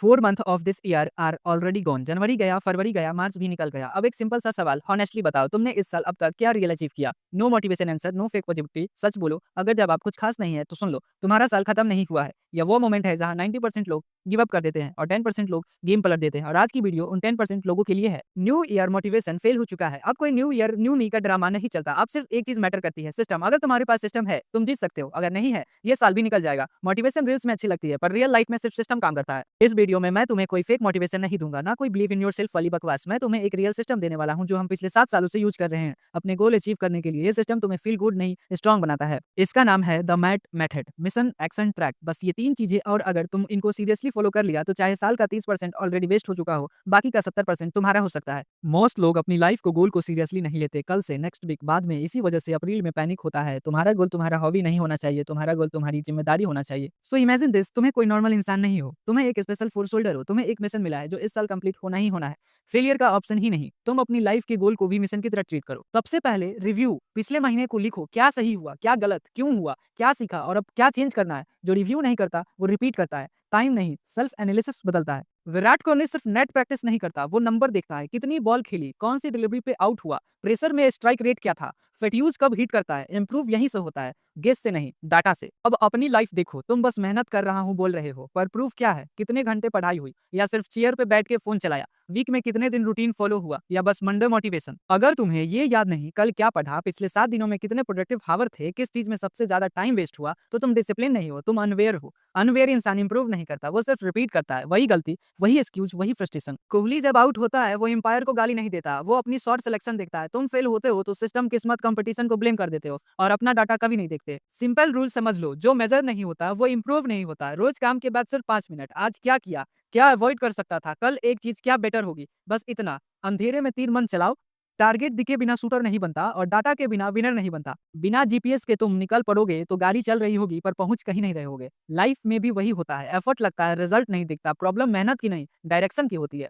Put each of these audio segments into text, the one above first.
4 month of this year are already gone. जनवरी गया, फरवरी गया, मार्च भी निकल गया। अब एक सिंपल सा सवाल, हॉनेस्टली बताओ, तुमने इस साल अब तक क्या रियल अचीव किया? No motivation answer, no fake positivity, सच बोलो। अगर जवाब कुछ खास नहीं है तो सुन लो, तुम्हारा साल खत्म नहीं हुआ है। यह वो मोमेंट है जहां 90% लोग गिव अप कर देते हैं और 10% लोग गेम पलट देते हैं। और आज की वीडियो उन 10% लोगों के लिए है। न्यू ईयर मोटिवेशन फेल हो चुका है। अब कोई न्यू ईयर न्यू मी का ड्रामा नहीं चलता। अब सिर्फ एक चीज मैटर करती है, सिस्टम। अगर तुम्हारे पास सिस्टम है तुम जीत सकते हो, अगर नहीं है ये साल भी निकल जाएगा। मोटिवेशन रील्स में अच्छी लगती है पर रियल लाइफ में सिर्फ सिस्टम काम करता है। इस वीडियो में मैं तुम्हें कोई फेक मोटिवेशन नहीं दूंगा, ना कोई बिलीव इन योरसेल्फ वाली बकवास। मैं तुम्हें एक रियल सिस्टम देने वाला हूं जो हम पिछले 7 सालों से यूज कर रहे हैं अपने गोल अचीव करने के लिए। ये सिस्टम तुम्हें फील गुड नहीं स्ट्रांग बनाता है। इसका नाम है the MAT method, mission, action, track. बस ये 3 चीजें, और अगर तुम इनको सीरियसली फॉलो कर लिया तो चाहे साल का 30% ऑलरेडी वेस्ट हो चुका हो, बाकी का 70% तुम्हारा हो सकता है। मोस्ट लोग अपनी लाइफ को गोल को सीरियसली नहीं लेते। कल से, नेक्स्ट वीक, बाद में, इसी वजह से अप्रैल में पैनिक होता है। तुम्हारा गोल तुम्हारा हॉबी नहीं होना चाहिए, तुम्हारा गोल तुम्हारी जिम्मेदारी होना चाहिए। सो इमेजिन दिस, तुम्हें कोई नॉर्मल इंसान नहीं हो, तुम्हें एक स्पेशल फोर्स होल्डर हो। तुम्हें एक मिशन मिला है जो इस साल कंप्लीट होना ही होना है। फेलियर का ऑप्शन ही नहीं। तुम अपनी लाइफ के गोल को भी मिशन की तरह ट्रीट करो। सबसे पहले रिव्यू, पिछले महीने को लिखो। क्या सही हुआ, क्या गलत, क्यों हुआ, क्या सीखा और अब क्या चेंज करना है। जो रिव्यू नहीं करता वो रिपीट करता है। टाइम नहीं, सेल्फ एनालिसिस बदलता है। विराट कोहली सिर्फ नेट प्रैक्टिस नहीं करता, वो नंबर देखता है। कितनी बॉल खेली, कौन सी डिलीवरी पे आउट हुआ, प्रेशर में स्ट्राइक रेट क्या था, फेट्यूज कब हिट करता है। इंप्रूव यहीं से होता है, गेस से नहीं, डाटा से। अब अपनी लाइफ देखो, तुम बस मेहनत कर रहा हूं बोल रहे हो, पर प्रूफ क्या है? कितने घंटे पढ़ाई हुई, या सिर्फ चेयर पे बैठ के फोन चलाया? वीक में कितने दिन रूटीन फॉलो हुआ, या बस मंडे मोटिवेशन? अगर तुम्हें ये याद नहीं कल क्या पढ़ा, पिछले 7 दिनों में कितने प्रोडक्टिव हावर थे, किस चीज में सबसे ज्यादा टाइम वेस्ट हुआ, तो तुम डिसिप्लिन नहीं हो, तुम अनवेयर हो। अनवेयर इंसान इंप्रूव नहीं करता, वो सिर्फ रिपीट करता है वही गलती, वही एक्सक्यूज, वही फ्रस्ट्रेशन। कोहली जब आउट होता है वो एम्पायर को गाली नहीं देता, वो अपनी शॉट सिलेक्शन देखता है। तुम फेल होते हो तो सिस्टम, किस्मत, कंपटीशन को ब्लेम कर देते हो और अपना डाटा कभी नहीं देखते। सिंपल रूल समझ लो, जो मेजर नहीं होता वो इंप्रूव नहीं होता। रोज काम के बाद सिर्फ 5 मिनट, आज क्या किया, क्या अवॉइड कर सकता था, कल एक चीज क्या बेटर होगी, बस इतना। अंधेरे में तीर मन चलाओ। टारगेट दिखे बिना शूटर नहीं बनता और डाटा के बिना विनर नहीं बनता। बिना जीपीएस के तुम निकल पड़ोगे तो गाड़ी चल रही होगी पर पहुंच कहीं नहीं रहे होगे। लाइफ में भी वही होता है, एफर्ट लगता है, रिजल्ट नहीं दिखता। प्रॉब्लम मेहनत की नहीं, डायरेक्शन की होती है।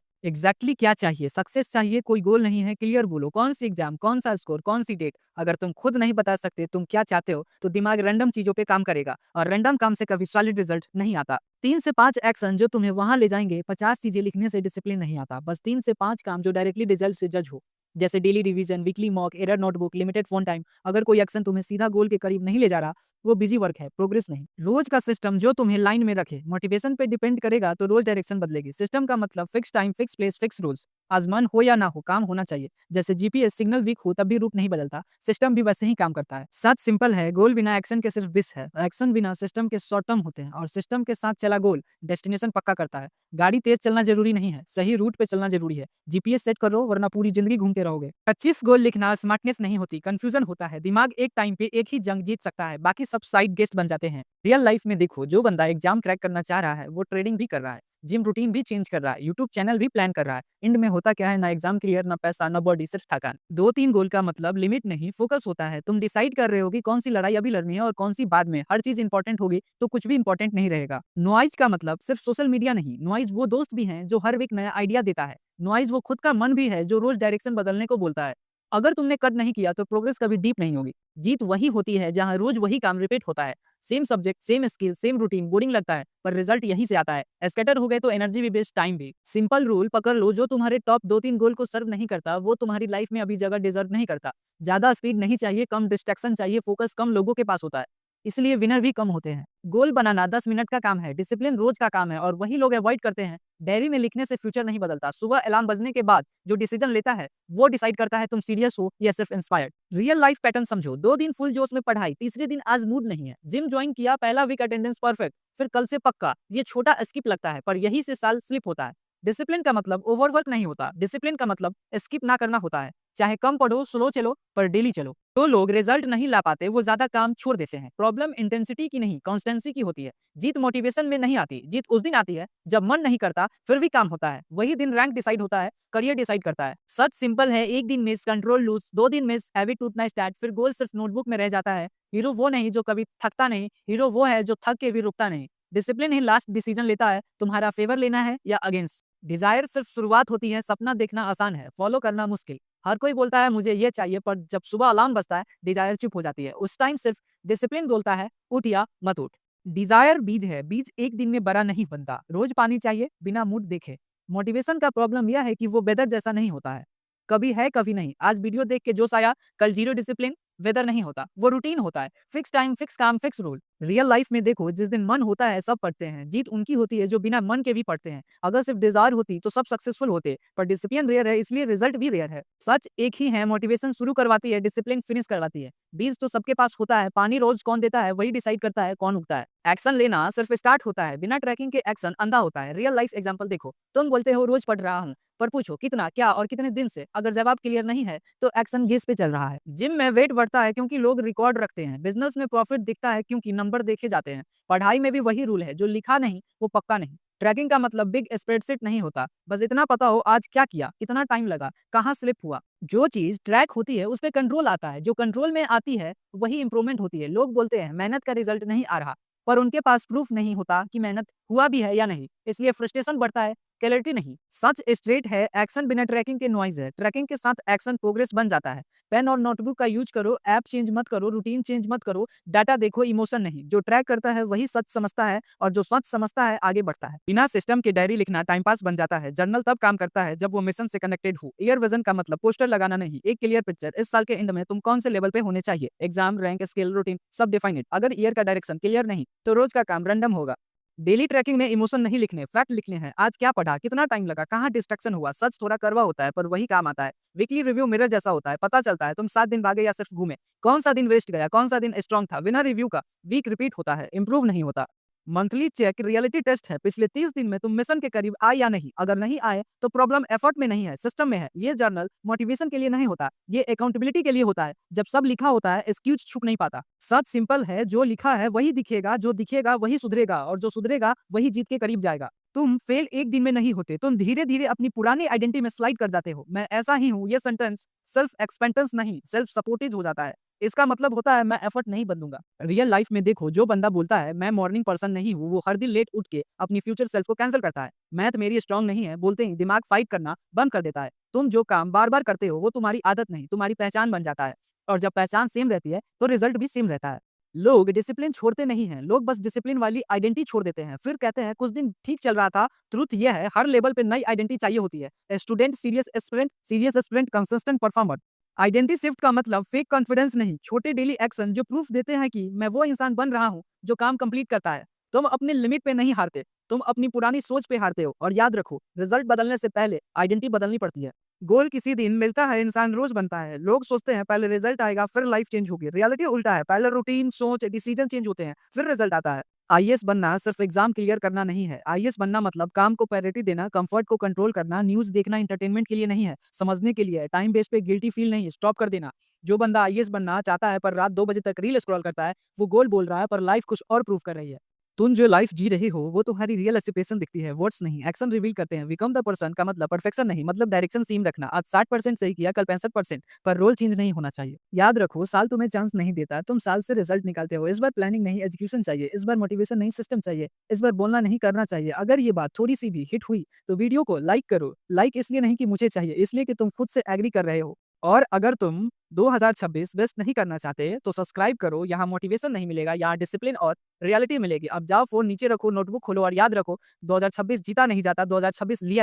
क्या चाहिए? सक्सेस चाहिए, कोई गोल नहीं है, क्लियर बोलो। कौन सी एग्जाम, कौन सा स्कोर, कौन सी डेट? अगर तुम खुद नहीं बता सकते तुम क्या चाहते हो तो दिमाग रैंडम चीजों पे काम करेगा, और रैंडम काम से कभी सॉलिड रिजल्ट नहीं आता। 3 से 5 एक्शन जो तुम्हें वहां ले जाएंगे, 50 चीजें लिखने से डिसिप्लिन नहीं आता। बस 3 से 5 काम जो डायरेक्टली रिजल्ट से जज हो, जैसे daily revision, weekly mock, error notebook, limited phone time. अगर कोई एक्शन तुम्हें सीधा गोल के करीब नहीं ले जा रहा, वो बिजी वर्क है, प्रोग्रेस नहीं। रोज का सिस्टम जो तुम्हें लाइन में रखे। मोटिवेशन पे डिपेंड करेगा तो रोज डायरेक्शन बदलेगी। सिस्टम का मतलब fix time, fix place, fix rules. आज मन हो या ना हो, काम होना चाहिए। जैसे जीपीएस सिग्नल वीक हो तब भी रूट नहीं बदलता, सिस्टम भी वैसे ही काम करता है। सच सिंपल है, गोल बिना एक्शन के सिर्फ बिस है, एक्शन बिना सिस्टम के शॉर्ट टर्म होते हैं, और सिस्टम के साथ चला गोल डेस्टिनेशन पक्का करता है। गाड़ी तेज चलना जरूरी नहीं है, सही रूट पे चलना जरूरी है। जीपीएस सेट करो वरना पूरी जिंदगी घूमते रहोगे। 25 गोल लिखना स्मार्टनेस नहीं होती, कंफ्यूजन होता है। दिमाग एक टाइम पे एक ही जंग जीत सकता है, बाकी सब साइड गेस्ट बन जाते हैं। रियल लाइफ में देखो, जो बंदा एग्जाम क्रैक करना चाह रहा है वो ट्रेडिंग भी कर रहा है, जिम रूटीन भी चेंज कर रहा है, यूट्यूब चैनल भी प्लान कर रहा है। एंड में होता क्या है? ना एग्जाम क्लियर, ना पैसा, ना बॉडी, सिर्फ थकान। 2-3 गोल का मतलब लिमिट नहीं, फोकस होता है। तुम डिसाइड कर रहे हो कि कौन सी लड़ाई अभी लड़नी है और कौन सी बाद में। हर चीज इंपॉर्टेंट होगी तो कुछ भी इंपॉर्टेंट नहीं रहेगा। नॉइज का मतलब सिर्फ सोशल मीडिया नहीं, नॉइज वो दोस्त भी हैं जो हर वीक नया आइडिया देता है। नॉइज वो खुद का मन भी है जो रोज डायरेक्शन बदलने को बोलता है। अगर तुमने कट नहीं किया तो प्रोग्रेस कभी डीप नहीं होगी। जीत वही होती है जहां रोज वही काम रिपीट होता है। Same subject, same skill, same routine, boring लगता है पर रिजल्ट यही से आता है। स्कैटर हो गए तो एनर्जी भी वेस्ट, टाइम भी। सिंपल रूल पकड़ लो, जो तुम्हारे टॉप 2-3 गोल को सर्व नहीं करता वो तुम्हारी लाइफ में अभी जगह डिजर्व नहीं करता। ज्यादा स्पीड नहीं चाहिए, कम डिस्ट्रैक्शन चाहिए, फोकस कम लोगों के पास होता है, इसलिए विनर भी कम होते हैं। गोल बनाना 10 मिनट का काम है, डिसिप्लिन रोज का काम है, और वही लोग अवॉइड करते हैं। डायरी में लिखने से फ्यूचर नहीं बदलता, सुबह अलार्म बजने के बाद जो डिसीजन लेता है वो डिसाइड करता है तुम सीरियस हो या सिर्फ इंस्पायर्ड। रियल लाइफ पैटर्न समझो, 2 दिन फुल जोश में पढ़ाई, तीसरे दिन आज मूड नहीं है। जिम ज्वाइन किया, पहला वीक अटेंडेंस परफेक्ट, फिर कल से पक्का। ये छोटा स्किप लगता है पर यही से साल स्लिप होता है। डिसिप्लिन का मतलब ओवरवर्क नहीं होता, डिसिप्लिन का मतलब स्किप ना करना होता है। चाहे कम पढ़ो, स्लो चलो, पर डेली चलो। जो लोग रिजल्ट नहीं ला पाते वो ज्यादा काम छोड़ देते हैं। प्रॉब्लम इंटेंसिटी की नहीं, कॉन्स्टेंसी की होती है। जीत मोटिवेशन में नहीं आती, जीत उस दिन आती है जब मन नहीं करता फिर भी काम होता है। वही दिन रैंक डिसाइड होता है, करियर डिसाइड करता है। सच सिंपल है, एक दिन मिस, कंट्रोल लूज, 2 दिन मिस, हैबिट टूटना स्टार्ट, फिर गोल सिर्फ नोटबुक में रह जाता है। हीरो वो नहीं जो कभी थकता नहीं, हीरो वो है जो थक के भी रुकता नहीं। डिसिप्लिन ही लास्ट डिसीजन लेता है, तुम्हारा फेवर लेना है या अगेंस्ट। डिजायर सिर्फ शुरुआत होती है, सपना देखना आसान है, फॉलो करना मुश्किल। हर कोई बोलता है मुझे ये चाहिए, पर जब सुबह अलार्म बजता है डिजायर चुप हो जाती है। उस टाइम सिर्फ डिसिप्लिन बोलता है उठ या मत उठ। डिजायर बीज है, बीज एक दिन में बड़ा नहीं बनता, रोज पानी चाहिए बिना मूड देखे। मोटिवेशन का प्रॉब्लम यह है कि वो वेदर जैसा नहीं होता है, कभी है कभी नहीं। आज वीडियो देख के जोश आया, कल जीरो डिसिप्लिन। वेदर नहीं होता, वो रूटीन होता है, फिक्स टाइम, फिक्स काम, फिक्स रूल। रियल लाइफ में देखो, जिस दिन मन होता है सब पढ़ते हैं, जीत उनकी होती है जो बिना मन के भी पढ़ते हैं। अगर सिर्फ डिजायर होती तो सब सक्सेसफुल होते, पर डिसिप्लिन रेयर है इसलिए रिजल्ट भी रेयर है। सच एक ही है, मोटिवेशन शुरू करवाती है, डिसिप्लिन फिनिश करवाती है। बीज तो सबके पास होता है, पानी रोज कौन देता है वही डिसाइड करता है कौन उगता है। एक्शन लेना सिर्फ स्टार्ट होता है, बिना ट्रैकिंग के एक्शन अंधा होता है। रियल लाइफ एग्जांपल देखो, तुम बोलते हो रोज पढ़ रहा हूँ, पर पूछो कितना, क्या और कितने दिन से। अगर जवाब क्लियर नहीं है तो एक्शन गेस पे चल रहा है। जिम में वेट बढ़ता है क्योंकि लोग रिकॉर्ड रखते हैं, बिजनेस में प्रॉफिट दिखता है क्योंकि नंबर देखे जाते हैं। पढ़ाई में भी वही रूल है, जो लिखा नहीं वो पक्का नहीं। ट्रैकिंग का मतलब बिग स्प्रेडशीट नहीं होता, बस इतना पता हो आज क्या किया, कितना टाइम लगा, कहाँ स्लिप हुआ। जो चीज ट्रैक होती है उस पर कंट्रोल आता है, जो कंट्रोल में आती है वही इंप्रूवमेंट होती है। लोग बोलते हैं मेहनत का रिजल्ट नहीं आ रहा, पर उनके पास प्रूफ नहीं होता कि मेहनत हुआ भी है या नहीं, इसलिए फ्रस्ट्रेशन बढ़ता है, क्लैरिटी नहीं। सच स्ट्रेट है, एक्शन बिना ट्रैकिंग के नॉइज है, ट्रैकिंग के साथ एक्शन प्रोग्रेस बन जाता है। पेन और नोटबुक का यूज करो, ऐप चेंज मत करो, रूटीन चेंज मत करो, डाटा देखो, इमोशन नहीं। जो ट्रैक करता है वही सच समझता है, और जो सच समझता है आगे बढ़ता है। बिना सिस्टम के डायरी लिखना टाइम पास बन जाता है, जर्नल तब काम करता है जब वो मिशन से कनेक्टेड हो। ईयर विजन का मतलब पोस्टर लगाना नहीं, एक क्लियर पिक्चर, इस साल के एंड में तुम कौन से लेवल पे होने चाहिए, एग्जाम, रैंक, स्किल, रूटीन सब डिफाइनेड। अगर ईयर का डायरेक्शन क्लियर नहीं तो रोज का काम रैंडम होगा। डेली ट्रैकिंग में इमोशन नहीं लिखने, फैक्ट लिखने हैं। आज क्या पढ़ा, कितना टाइम लगा, कहाँ डिस्ट्रक्शन हुआ। सच थोड़ा करवा होता है पर वही काम आता है। वीकली रिव्यू मिरर जैसा होता है, पता चलता है तुम 7 दिन भागे या सिर्फ घूमे, कौन सा दिन वेस्ट गया, कौन सा दिन स्ट्रांग था। बिना रिव्यू का वीक रिपीट होता है, इंप्रूव नहीं होता। मंथली चेक रियलिटी टेस्ट है, पिछले 30 दिन में तुम मिशन के करीब आए या नहीं। अगर नहीं आए तो प्रॉब्लम एफर्ट में नहीं है, सिस्टम में है। ये जर्नल मोटिवेशन के लिए नहीं होता, ये अकाउंटेबिलिटी के लिए होता है। जब सब लिखा होता है एक्सक्यूज छुप नहीं पाता। सच सिंपल है, जो लिखा है वही दिखेगा, जो दिखेगा वही सुधरेगा, और जो सुधरेगा वही जीत के करीब जाएगा। तुम फेल एक दिन में नहीं होते, तुम धीरे धीरे अपनी पुरानी आइडेंटिटी में स्लाइड कर जाते हो। मैं ऐसा ही हूँ, ये सेंटेंस सेल्फ एक्सपेंटेंस नहीं, सेल्फ सपोर्टेड हो जाता है। इसका मतलब होता है मैं एफर्ट नहीं बदलूंगा। रियल लाइफ में देखो, जो बंदा बोलता है मैं मॉर्निंग पर्सन नहीं हूँ, वो हर दिन लेट उठ के अपनी फ्यूचर सेल्फ को कैंसिल करता है। मैथ मेरी स्ट्रांग नहीं है बोलते ही दिमाग फाइट करना बंद कर देता है। तुम जो काम बार बार करते हो वो तुम्हारी आदत नहीं, तुम्हारी पहचान बन जाता है। और जब पहचान सेम रहती है तो रिजल्ट भी सेम रहता है। लोग डिसिप्लिन छोड़ते नहीं हैं, लोग बस डिसिप्लिन वाली आइडेंटिटी छोड़ देते हैं, फिर कहते हैं कुछ दिन ठीक चल रहा था। ट्रुथ यह है, हर लेवल पे नई आइडेंटिटी चाहिए होती है। Student serious aspirant, consistent performer. Identity shift का मतलब फेक कॉन्फिडेंस नहीं, छोटे डेली एक्शन जो प्रूफ देते हैं कि मैं वो इंसान बन रहा हूँ जो काम कंप्लीट करता है। तुम अपने लिमिट पे नहीं हारते, तुम अपनी पुरानी सोच पे हारते हो। और याद रखो, रिजल्ट बदलने से पहले आइडेंटिटी बदलनी पड़ती है। गोल किसी दिन मिलता है, इंसान रोज बनता है। लोग सोचते हैं पहले रिजल्ट आएगा फिर लाइफ चेंज होगी, रियलिटी उल्टा है, पहले रूटीन, सोच, डिसीजन चेंज होते हैं फिर रिजल्ट आता है। आईएएस बनना सिर्फ एग्जाम क्लियर करना नहीं है, आईएएस बनना मतलब काम को प्रायोरिटी देना, कंफर्ट को कंट्रोल करना। न्यूज देखना एंटरटेनमेंट के लिए नहीं है, समझने के लिए है। टाइम बेस पे गिल्टी फील नहीं, स्टॉप कर देना। जो बंदा आईएएस बनना चाहता है पर रात 2 बजे तक रील स्क्रॉल करता है, वो गोल बोल रहा है पर लाइफ कुछ और प्रूव कर रही है। तुम जो लाइफ जी रहे हो वो तुम्हारी रियल एस्पिरेशन दिखती है, वर्ड्स नहीं, एक्शन रिवील करते हैं। बिकम द पर्सन का मतलब परफेक्शन नहीं, मतलब डायरेक्शन सेम रखना। आज 60% सही किया, कल 65%, पर रोल चेंज नहीं होना चाहिए। याद रखो, साल तुम्हें चांस नहीं देता, तुम साल से रिजल्ट निकालते हो। इस बार प्लानिंग नहीं एजुकेशन चाहिए, इस बार मोटिवेशन नहीं सिस्टम चाहिए, इस बार बोलना नहीं करना चाहिए। अगर ये बात थोड़ी सी भी हिट हुई तो वीडियो को लाइक करो। लाइक इसलिए नहीं कि मुझे चाहिए, इसलिए कि तुम खुद से एग्री कर रहे हो। और अगर तुम 2026 वेस्ट नहीं करना चाहते तो सब्सक्राइब करो। यहाँ मोटिवेशन नहीं मिलेगा, यहाँ डिसिप्लिन और रियलिटी मिलेगी। अब जाओ, फोन नीचे रखो, नोटबुक खोलो और याद रखो, 2026 जीता नहीं जाता, 2026 लिया